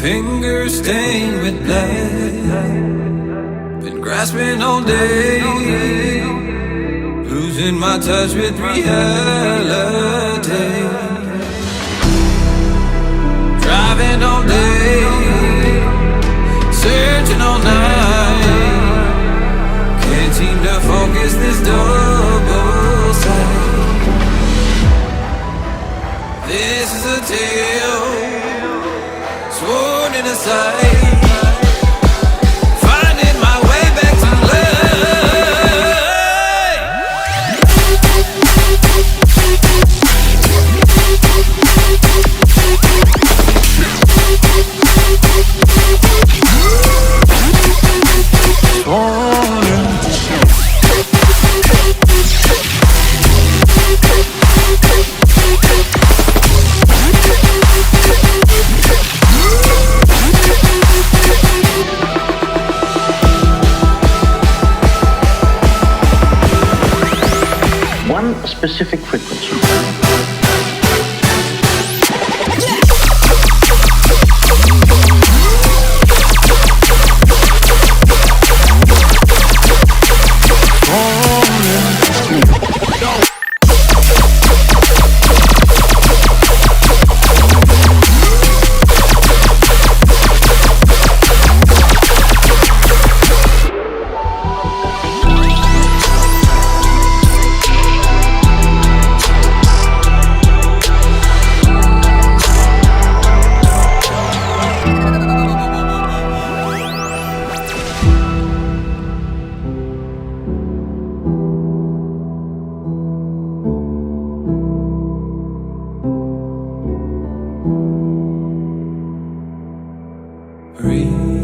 fingers stained with blood. Been grasping all day, losing my touch with reality. Driving all day, searching all night. Can't seem to focus this double sight. This is a tale sworn in a sight. Finding my way back to one specific frequency. breathe.